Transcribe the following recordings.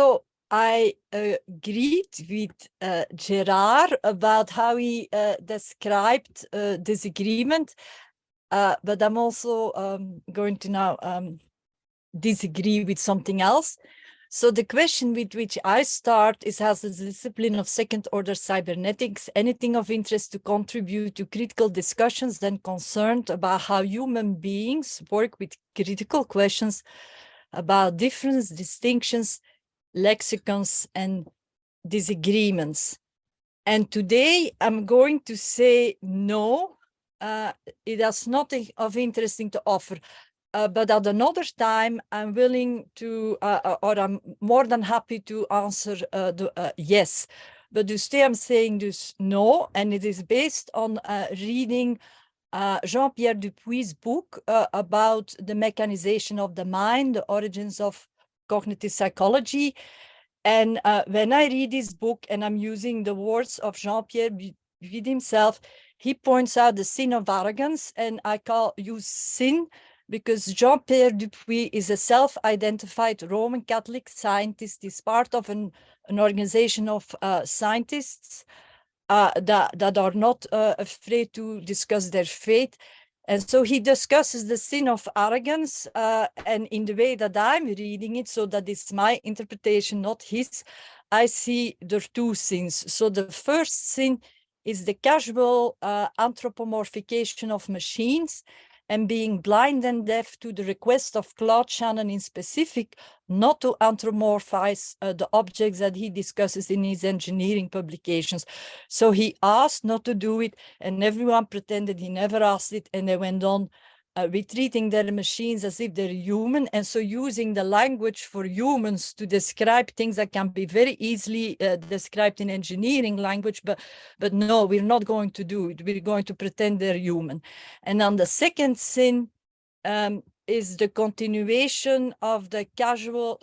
So I agreed with Gerard about how he described disagreement, but I'm also going to now disagree with something else. So the question with which I start is, has the discipline of second-order cybernetics anything of interest to contribute to critical discussions and concerned about how human beings work with critical questions about difference, distinctions, lexicons, and disagreements? And today I'm going to say no, it has nothing of interesting to offer. But at another time, I'm willing to, or I'm more than happy to answer yes. But today I'm saying this no, and it is based on reading Jean-Pierre Dupuis's book about the mechanization of the mind, the origins of cognitive psychology. And when I read this book, and I'm using the words of Jean-Pierre with himself, he points out the sin of arrogance, and I use sin because Jean-Pierre Dupuis is a self-identified Roman Catholic scientist. He's part of an organization of scientists that are not afraid to discuss their faith. And so he discusses the sin of arrogance, and in the way that I'm reading it, so that is my interpretation, not his, I see there are two sins. So the first sin is the casual anthropomorphication of machines, and being blind and deaf to the request of Claude Shannon in specific, not to anthropomorphize the objects that he discusses in his engineering publications. So he asked not to do it, and everyone pretended he never asked it, and they went on with treating their machines as if they're human, and so using the language for humans to describe things that can be very easily described in engineering language, but no, we're not going to do it. We're going to pretend they're human. And then the second sin is the continuation of the casual,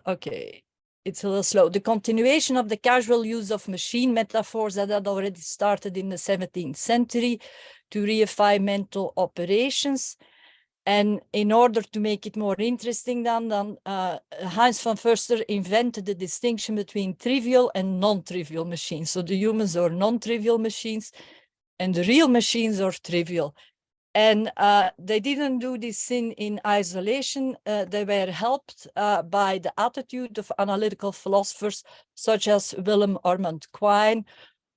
okay, it's a little slow. The continuation of the casual use of machine metaphors that had already started in the 17th century to reify mental operations. And in order to make it more interesting, then Heinz von Förster invented the distinction between trivial and non-trivial machines. So the humans are non-trivial machines, and the real machines are trivial. And they didn't do this in isolation. They were helped by the attitude of analytical philosophers such as Willem Armand Quine,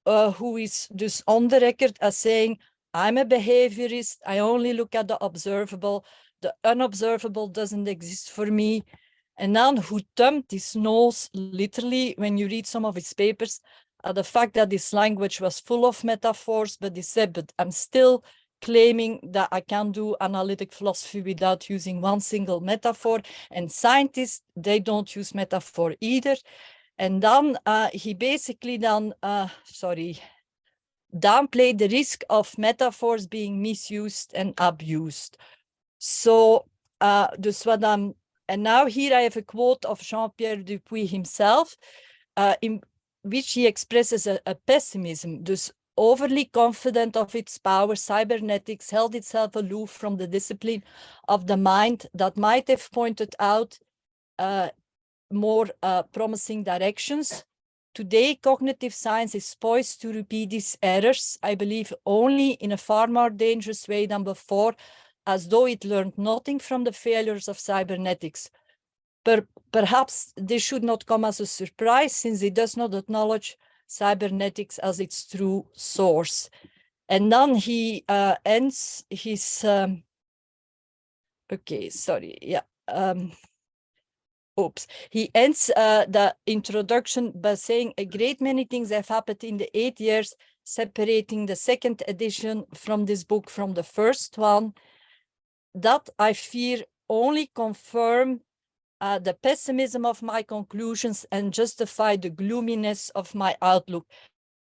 who is just on the record as saying, I'm a behaviorist, I only look at the observable, the unobservable doesn't exist for me. And then who thumped his nose, literally, when you read some of his papers, the fact that his language was full of metaphors, but he said, but I'm still claiming that I can do analytic philosophy without using one single metaphor. And scientists, they don't use metaphor either. And then he basically then, downplayed the risk of metaphors being misused and abused. So dus what and now here I have a quote of Jean-Pierre Dupuis himself, in which he expresses a pessimism. Dus overly confident of its power, cybernetics held itself aloof from the discipline of the mind that might have pointed out more promising directions. Today, cognitive science is poised to repeat these errors, I believe, only in a far more dangerous way than before, as though it learned nothing from the failures of cybernetics. Perhaps this should not come as a surprise, since it does not acknowledge cybernetics as its true source. And then he ends his, he ends the introduction by saying a great many things have happened in the 8 years separating the second edition from this book from the first one, that I fear only confirm the pessimism of my conclusions and justify the gloominess of my outlook.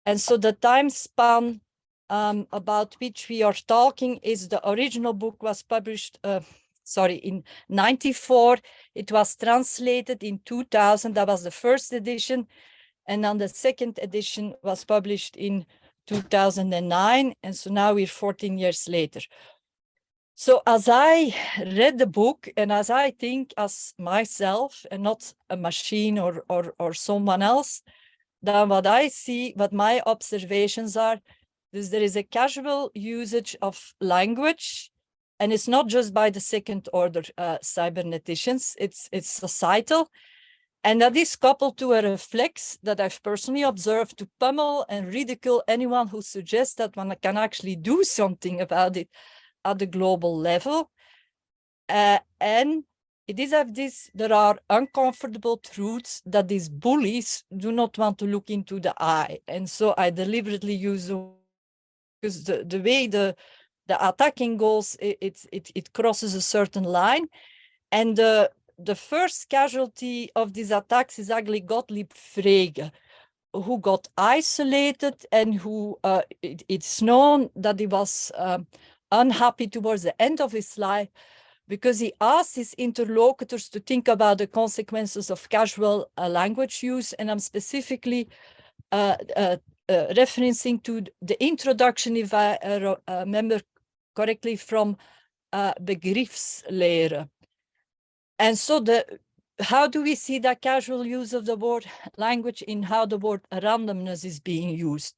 And so the time span about which we are talking is the original book was published in 94, it was translated in 2000, that was the first edition, and then the second edition was published in 2009, and so now we're 14 years later. So as I read the book and as I think as myself and not a machine or someone else, then what I see, what my observations are, is there is a casual usage of language, and it's not just by the second order cyberneticians, it's societal. And that is coupled to a reflex that I've personally observed to pummel and ridicule anyone who suggests that one can actually do something about it at the global level. And it is of this, there are uncomfortable truths that these bullies do not want to look into the eye. And so I deliberately use because the way the attacking goes, it crosses a certain line. And the first casualty of these attacks is actually Gottlieb Frege, who got isolated and who it's known that he was unhappy towards the end of his life because he asked his interlocutors to think about the consequences of casual language use. And I'm specifically referencing to the introduction, if I remember correctly, from Begriffslehre. And so how do we see that casual use of the word language in how the word randomness is being used?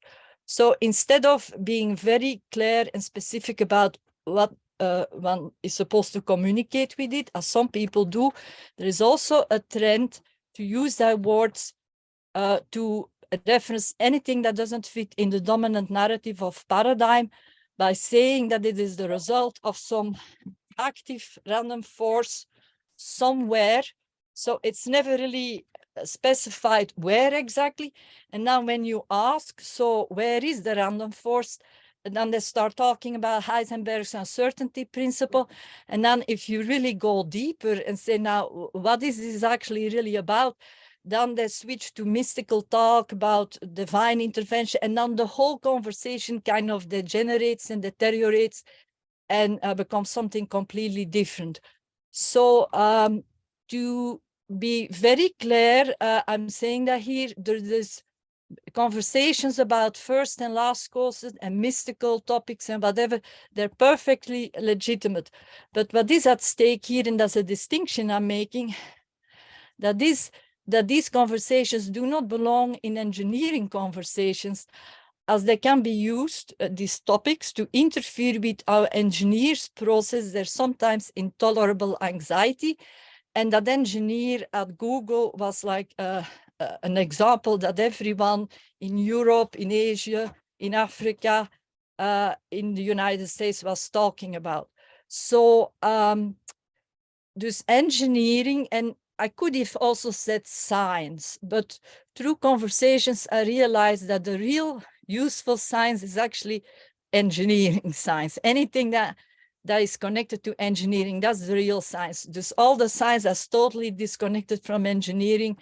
So instead of being very clear and specific about what one is supposed to communicate with it, as some people do, there is also a trend to use that words to reference anything that doesn't fit in the dominant narrative of paradigm by saying that it is the result of some active random force somewhere. So it's never really specified where exactly. And now when you ask, so where is the random force? And then they start talking about Heisenberg's uncertainty principle. And then if you really go deeper and say, now, what is this actually really about? Then they switch to mystical talk about divine intervention. And then the whole conversation kind of degenerates and deteriorates and becomes something completely different. So to be very clear, I'm saying that here there's conversations about first and last causes and mystical topics and whatever, they're perfectly legitimate. But what is at stake here, and that's a distinction I'm making, that these conversations do not belong in engineering conversations, as they can be used, these topics, to interfere with our engineers' process. There's sometimes intolerable anxiety. And that engineer at Google was like an example that everyone in Europe, in Asia, in Africa, in the United States was talking about. So this engineering, and I could have also said science, but through conversations, I realized that the real useful science is actually engineering science. Anything that is connected to engineering, that's the real science. Just all the science that's totally disconnected from engineering,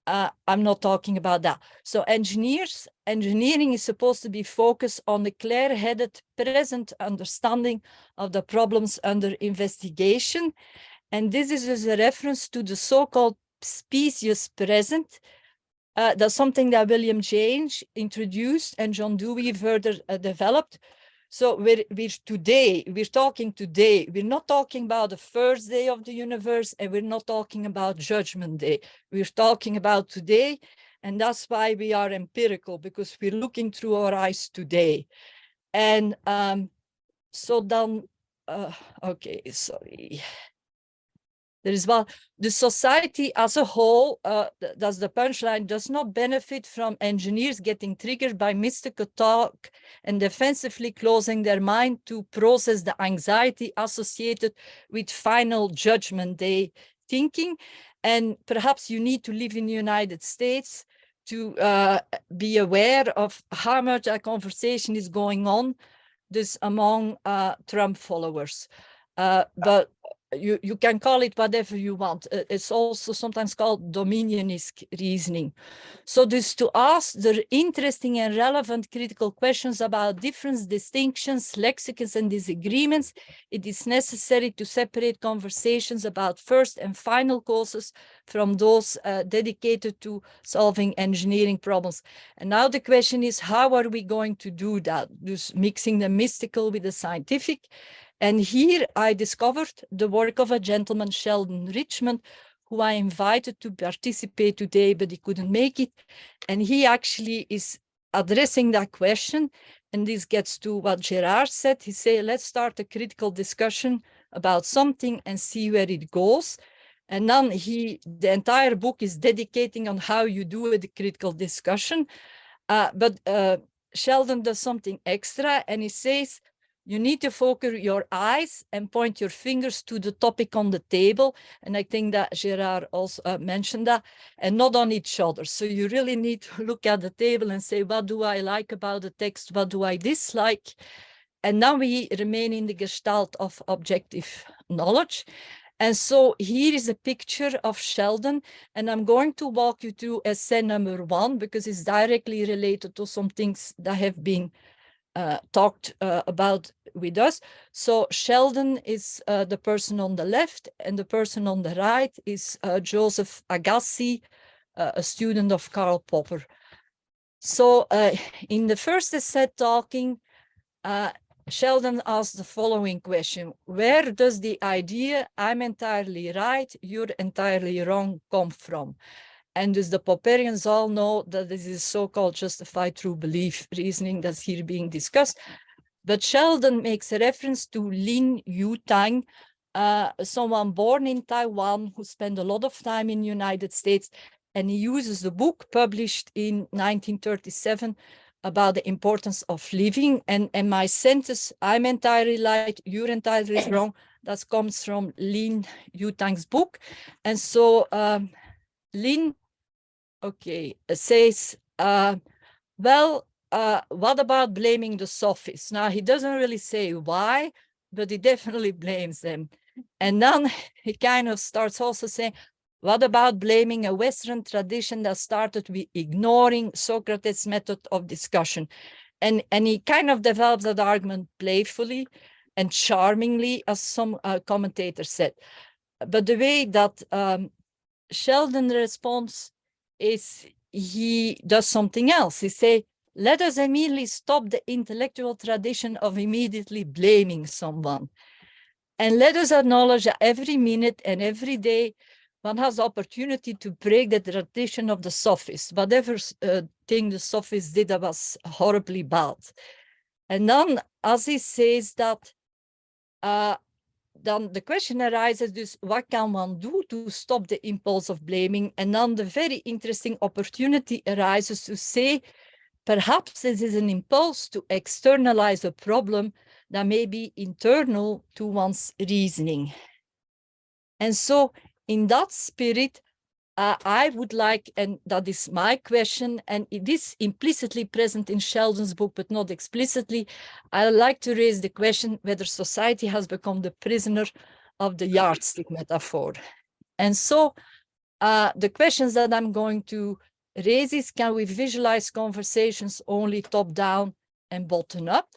I'm not talking about that. So engineering is supposed to be focused on the clear-headed present understanding of the problems under investigation. And this is a reference to the so-called specious present. That's something that William James introduced and John Dewey further developed. So we're talking today. We're not talking about the first day of the universe, and we're not talking about Judgment Day. We're talking about today, and that's why we are empirical, because we're looking through our eyes today. And so then, okay, sorry. There is one, the society as a whole, that's the punchline, does not benefit from engineers getting triggered by mystical talk and defensively closing their mind to process the anxiety associated with final Judgment Day thinking. And perhaps you need to live in the United States to be aware of how much a conversation is going on this among Trump followers. But you can call it whatever you want. It's also sometimes called dominionist reasoning. So this to ask the interesting and relevant critical questions about difference, distinctions, lexicons, and disagreements, it is necessary to separate conversations about first and final causes from those dedicated to solving engineering problems. And now the question is, how are we going to do that? Just mixing the mystical with the scientific. And here I discovered the work of a gentleman, Sheldon Richmond, who I invited to participate today, but he couldn't make it. And he actually is addressing that question. And this gets to what Gerard said. He said, let's start a critical discussion about something and see where it goes. And then the entire book is dedicating on how you do a critical discussion. But Sheldon does something extra, and he says, you need to focus your eyes and point your fingers to the topic on the table. And I think that Gerard also mentioned that, and not on each other. So you really need to look at the table and say, what do I like about the text? What do I dislike? And now we remain in the gestalt of objective knowledge. And so here is a picture of Sheldon, and I'm going to walk you through essay number 1 because it's directly related to some things that have been talked about with us. So Sheldon is the person on the left, and the person on the right is Joseph Agassi, a student of Karl Popper. So in the first essay talking, Sheldon asked the following question: where does the idea I'm entirely right, you're entirely wrong come from? And thus the Popperians all know that this is so-called justified true belief reasoning that's here being discussed. But Sheldon makes a reference to Lin Yutang, someone born in Taiwan who spent a lot of time in the United States. And he uses the book published in 1937 about the importance of living. And my sentence, I'm entirely right, you're entirely wrong, that comes from Lin Yutang's book. And so Lin, says, well, what about blaming the sophists? Now, he doesn't really say why, but he definitely blames them. And then he kind of starts also saying, what about blaming a Western tradition that started with ignoring Socrates' method of discussion? And he kind of develops that argument playfully and charmingly, as some commentators said. But the way that Sheldon responds is he does something else. He says, let us immediately stop the intellectual tradition of immediately blaming someone. And let us acknowledge that every minute and every day, one has the opportunity to break the tradition of the sophists. Whatever thing the sophists did that was horribly bad. And then, as he says that, then the question arises, dus, what can one do to stop the impulse of blaming? And then the very interesting opportunity arises to say, perhaps this is an impulse to externalize a problem that may be internal to one's reasoning. And so in that spirit, I would like, and that is my question, and it is implicitly present in Sheldon's book, but not explicitly, I like to raise the question whether society has become the prisoner of the yardstick metaphor. And so the questions that I'm going to raise is, can we visualize conversations only top down and bottom up?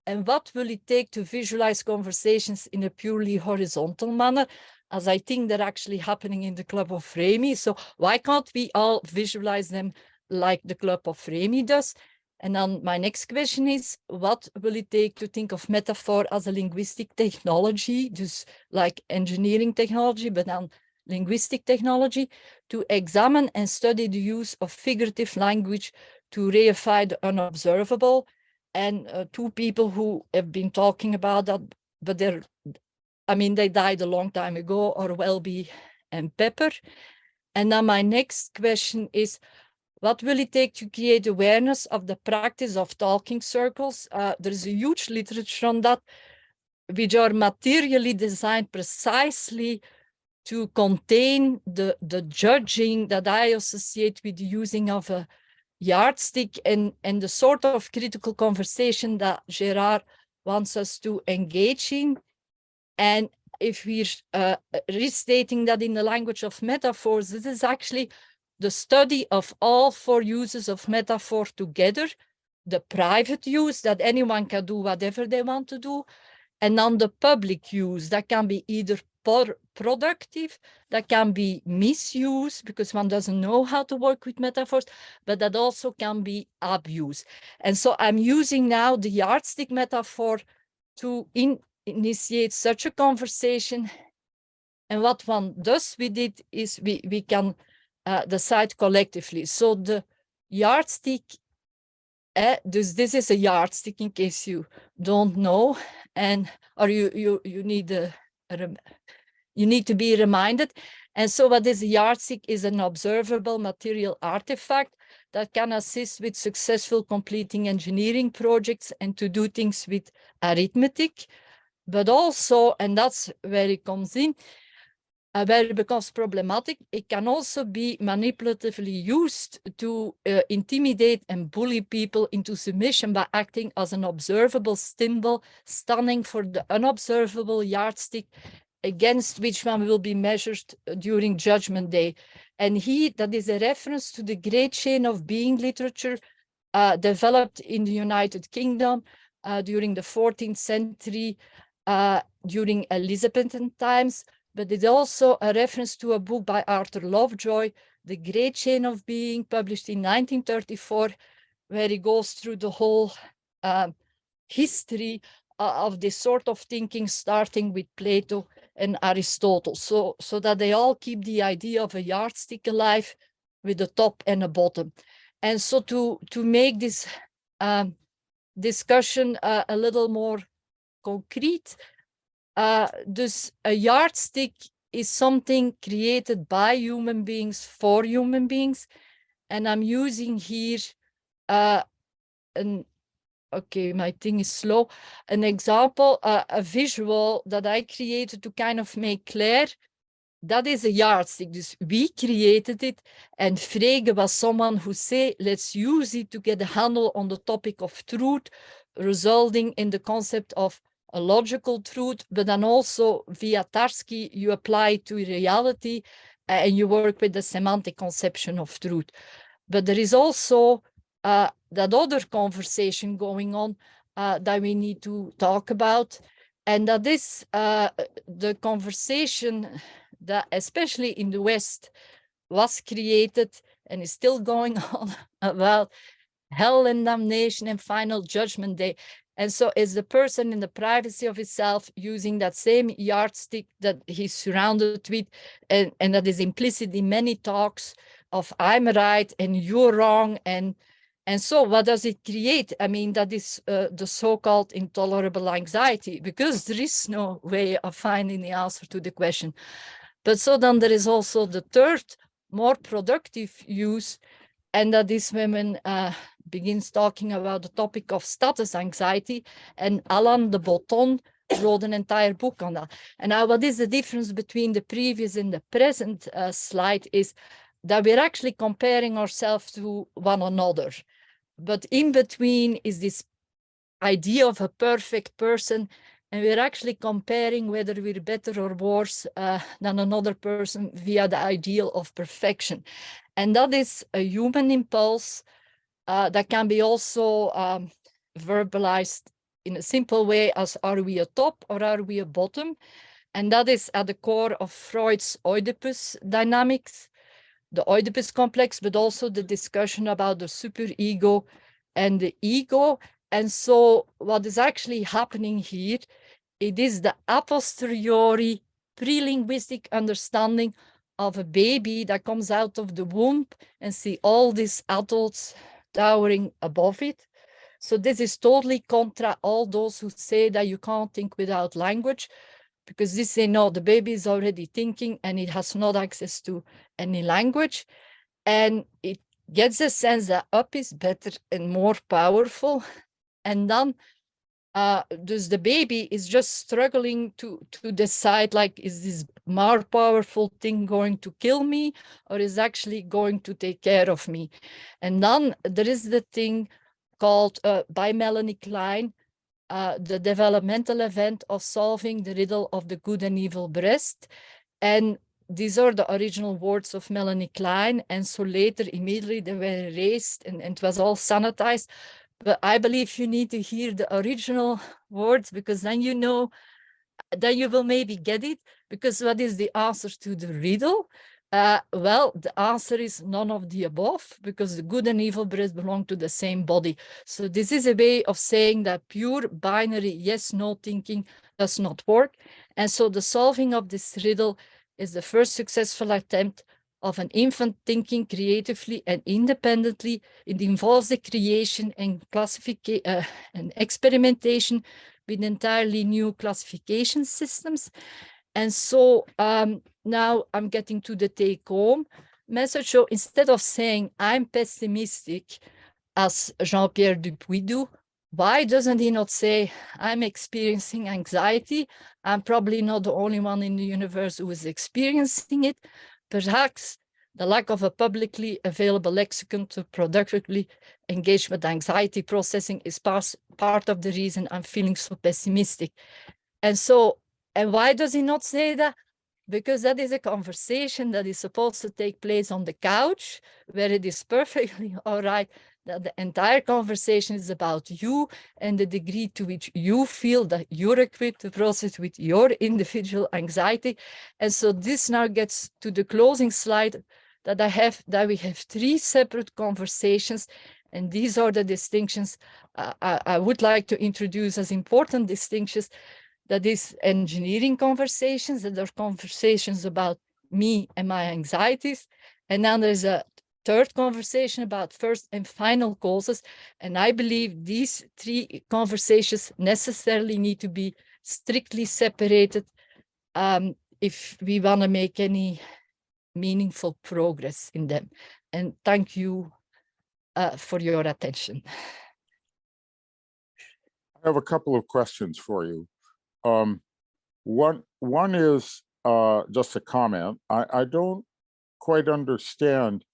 And what will it take to visualize conversations in a purely horizontal manner, as I think they're actually happening in the Club of Remy? So why can't we all visualize them like the Club of Remy does? And then my next question is, what will it take to think of metaphor as a linguistic technology, just like engineering technology, but then linguistic technology, to examine and study the use of figurative language to reify the unobservable? And two people who have been talking about that, but they died a long time ago, are Welby and Pepper. And then my next question is, what will it take to create awareness of the practice of talking circles? There's a huge literature on that, which are materially designed precisely to contain the judging that I associate with the using of a yardstick and the sort of critical conversation that Gerard wants us to engage in. And if we're restating that in the language of metaphors, this is actually the study of all 4 uses of metaphor together: the private use, that anyone can do whatever they want to do, and then the public use, that can be either productive, that can be misuse because one doesn't know how to work with metaphors, but that also can be abuse. And so I'm using now the yardstick metaphor to initiate such a conversation. And what one does with it is we can decide collectively. So the yardstick, dus this is a yardstick in case you don't know, and or you need you need to be reminded. And so what is a yardstick is an observable material artifact that can assist with successful completing engineering projects and to do things with arithmetic. But also, and that's where it comes in, where it becomes problematic, it can also be manipulatively used to intimidate and bully people into submission by acting as an observable symbol, standing for the unobservable yardstick against which one will be measured during Judgment Day. And that is a reference to the great chain of being literature developed in the United Kingdom during the 14th century, during Elizabethan times, but it's also a reference to a book by Arthur Lovejoy, The Great Chain of Being, published in 1934, where he goes through the whole history of this sort of thinking, starting with Plato and Aristotle, so that they all keep the idea of a yardstick alive with a top and a bottom. And so to make this discussion a little more concrete, dus a yardstick is something created by human beings for human beings. And I'm using here okay, my thing is slow. An example, a visual that I created to kind of make clear, that is a yardstick. Dus we created it, and Frege was someone who said, let's use it to get a handle on the topic of truth, resulting in the concept of a logical truth, but then also via Tarski, you apply it to reality and you work with the semantic conception of truth. But there is also that other conversation going on that we need to talk about, and that is the conversation that, especially in the West, was created and is still going on about hell and damnation and final judgment day. And so is the person in the privacy of himself using that same yardstick that he's surrounded with, and that is implicit in many talks of I'm right and you're wrong. And so what does it create? I mean, that is the so-called intolerable anxiety, because there is no way of finding the answer to the question. But so then there is also the third, more productive use, and that is when one begins talking about the topic of status anxiety. And Alain de Botton wrote an entire book on that. And now what is the difference between the previous and the present slide is that we're actually comparing ourselves to one another. But in between is this idea of a perfect person, and we're actually comparing whether we're better or worse than another person via the ideal of perfection. And that is a human impulse that can be also verbalized in a simple way as, are we a top or are we a bottom? And that is at the core of Freud's Oedipus dynamics, the Oedipus complex, but also the discussion about the superego and the ego. And so what is actually happening here, it is the a posteriori pre-linguistic understanding of a baby that comes out of the womb and see all these adults towering above it. So this is totally contra all those who say that you can't think without language, because they say, no, the baby is already thinking and it has not access to any language. And it gets a sense that up is better and more powerful. And then dus the baby is just struggling to decide, like, is this more powerful thing going to kill me or is actually going to take care of me? And then there is the thing called by Melanie Klein, the developmental event of solving the riddle of the good and evil breast. And these are the original words of Melanie Klein. And so later, immediately they were erased and it was all sanitized. But I believe you need to hear the original words, because then you know, then you will maybe get it. Because what is the answer to the riddle? Well, the answer is none of the above, because the good and evil breast belong to the same body. So this is a way of saying that pure binary yes-no thinking does not work. And so the solving of this riddle is the first successful attempt of an infant thinking creatively and independently. It involves the creation and classification and experimentation with entirely new classification systems. And so now I'm getting to the take-home message. So instead of saying I'm pessimistic, as Jean-Pierre Dupuy do, why doesn't he not say, I'm experiencing anxiety? I'm probably not the only one in the universe who is experiencing it. Perhaps the lack of a publicly available lexicon to productively engage with anxiety processing is part of the reason I'm feeling so pessimistic. And so, and why does he not say that? Because that is a conversation that is supposed to take place on the couch, where it is perfectly all right that the entire conversation is about you and the degree to which you feel that you're equipped to process with your individual anxiety. And so this now gets to the closing slide that we have three separate conversations, and these are the distinctions I would like to introduce as important distinctions. That is engineering conversations, that are conversations about me and my anxieties. And then there's a third conversation about first and final causes. And I believe these three conversations necessarily need to be strictly separated if we want to make any meaningful progress in them. And thank you for your attention. I have a couple of questions for you. One is just a comment. I don't quite understand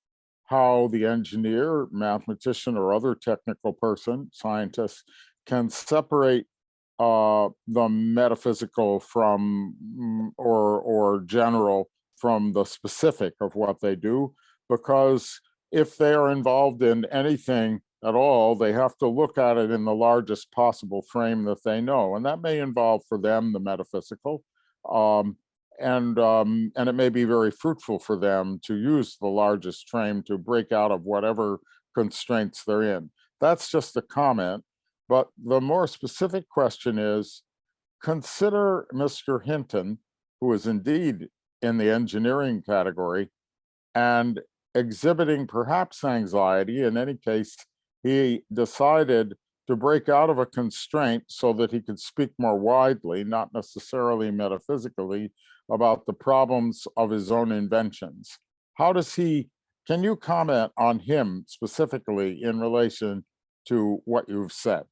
how the engineer, mathematician, or other technical person, scientist, can separate the metaphysical from or general from the specific of what they do, because if they are involved in anything at all, they have to look at it in the largest possible frame that they know, and that may involve for them the metaphysical, and it may be very fruitful for them to use the largest frame to break out of whatever constraints they're in. That's just a comment, but the more specific question is, consider Mr. Hinton, who is indeed in the engineering category and exhibiting perhaps anxiety. In any case, he decided to break out of a constraint so that he could speak more widely, not necessarily metaphysically, about the problems of his own inventions. How does he, can you comment on him specifically in relation to what you've said?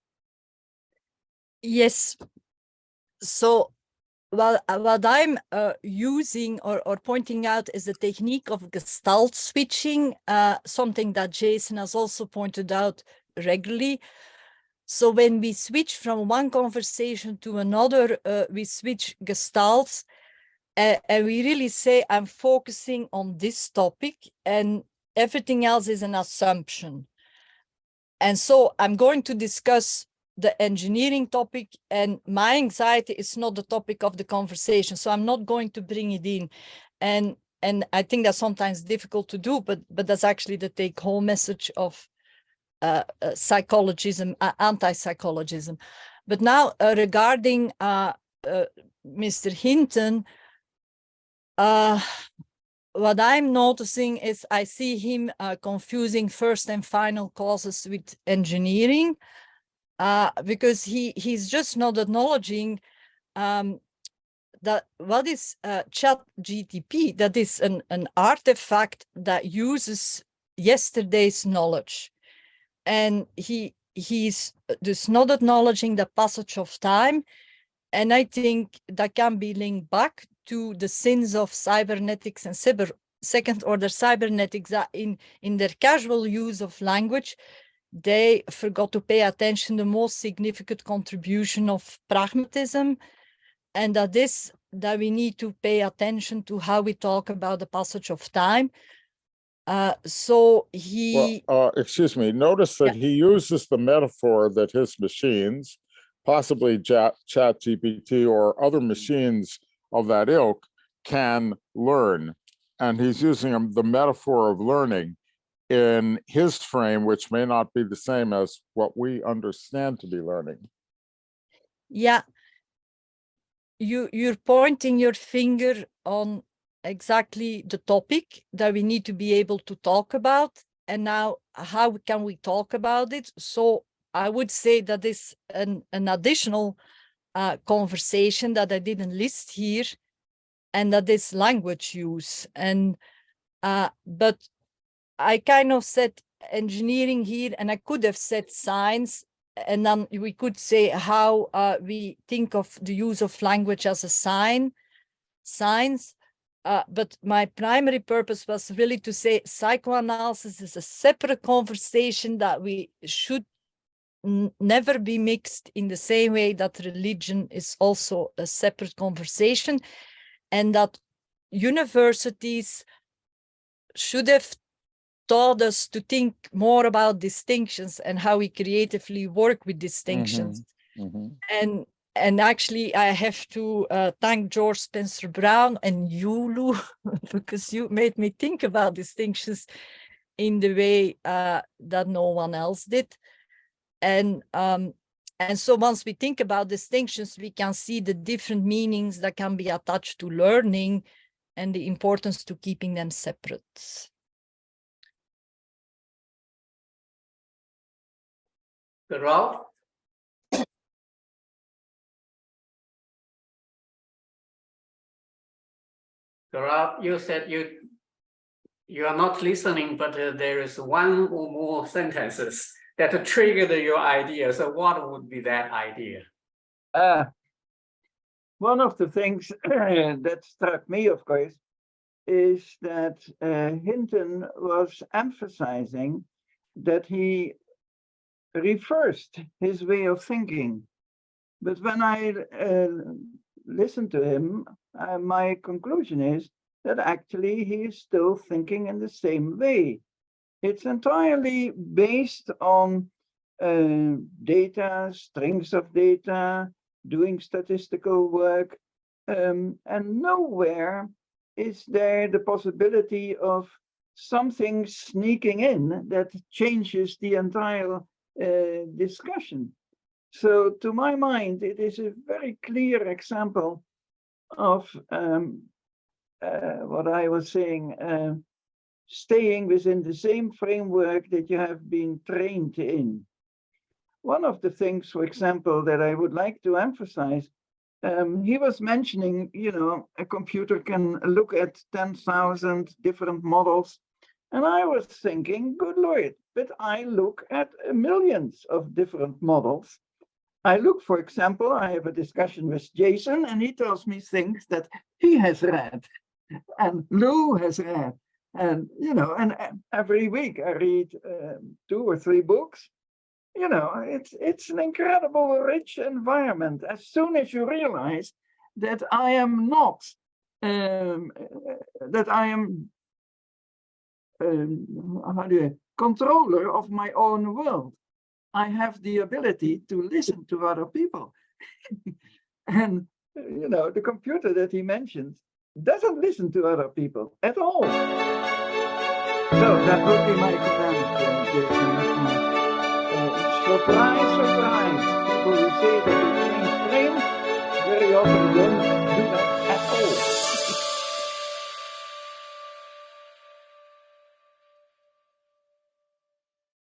Yes. So what I'm using or pointing out is the technique of Gestalt switching, something that Jason has also pointed out regularly. So when we switch from one conversation to another, we switch Gestalts, and we really say, I'm focusing on this topic and everything else is an assumption. And so I'm going to discuss the engineering topic, and my anxiety is not the topic of the conversation, so I'm not going to bring it in. And I think that's sometimes difficult to do, but that's actually the take-home message of psychologism, anti-psychologism. But now regarding Mr. Hinton, what I'm noticing is I see him confusing first and final causes with engineering, because he's just not acknowledging that what is ChatGTP, that is an artifact that uses yesterday's knowledge. And he's just not acknowledging the passage of time. And I think that can be linked back to the sins of cybernetics and second-order cybernetics, that in their casual use of language, they forgot to pay attention to the most significant contribution of pragmatism, and that is that we need to pay attention to how we talk about the passage of time. So he... Well, excuse me, notice that he uses the metaphor that his machines, possibly ChatGPT or other machines of that ilk, can learn. And he's using the metaphor of learning in his frame, which may not be the same as what we understand to be learning. Yeah. you're pointing your finger on exactly the topic that we need to be able to talk about. And now, how can we talk about it? So I would say that is an additional conversation that I didn't list here, and that is language use. And but I kind of said engineering here, and I could have said science, and then we could say how we think of the use of language as a science. But my primary purpose was really to say psychoanalysis is a separate conversation that we should never be mixed in the same way that religion is also a separate conversation, and that universities should have taught us to think more about distinctions and how we creatively work with distinctions. And actually, I have to thank George Spencer Brown and you, Lou, because you made me think about distinctions in the way that no one else did. And so once we think about distinctions, we can see the different meanings that can be attached to learning and the importance to keeping them separate. Ralph? Ralph, you said you are not listening, but there is one or more sentences that triggered your idea. So what would be that idea? One of the things that struck me, of course, is that Hinton was emphasizing that he reversed his way of thinking. But when I listen to him, my conclusion is that actually he is still thinking in the same way. It's entirely based on data, strings of data, doing statistical work, and nowhere is there the possibility of something sneaking in that changes the entire discussion. So to my mind, it is a very clear example of what I was saying, staying within the same framework that you have been trained in. One of the things, for example, that I would like to emphasize, he was mentioning, you know, a computer can look at 10,000 different models. And I was thinking, good Lord, but I look at millions of different models. I look, for example, I have a discussion with Jason, and he tells me things that he has read and Lou has read. And, you know, and every week I read 2 or 3 books. You know, it's an incredible, rich environment. As soon as you realize that I am not, that I am controller of my own world. I have the ability to listen to other people. And, you know, the computer that he mentions doesn't listen to other people at all. So that would be my comment, Jason. Surprise, surprise. People who say that they change frame very often don't